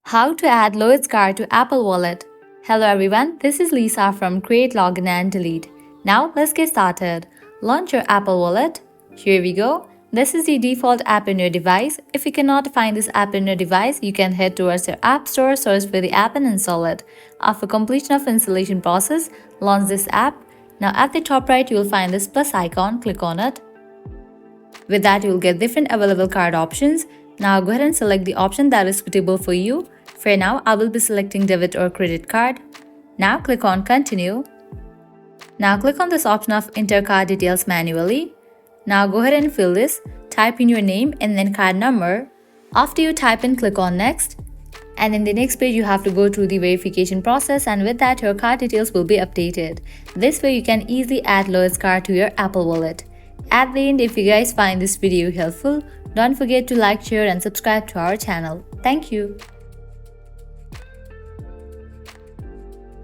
How to add Lloyds Card to Apple Wallet. Hello everyone, this is Lisa from Create, Login and Delete. Now let's get started. Launch your Apple Wallet. Here we go. This is the default app in your device. If you cannot find this app in your device, you can head towards your App Store, search for the app and install it. After completion of installation process, launch this app. Now at the top right, you will find this plus icon. Click on it. With that, you will get different available card options. Now go ahead and select the option that is suitable for you. For now, I will be selecting debit or credit card. Now click on Continue. Now click on this option of Enter card details manually. Now go ahead and fill this. Type in your name and then card number. After you type in, click on Next. And in the next page, you have to go through the verification process, and with that, your card details will be updated. This way, you can easily add Lloyds Card to your Apple Wallet. At the end, if you guys find this video helpful, don't forget to like, share and subscribe to our channel. Thank you.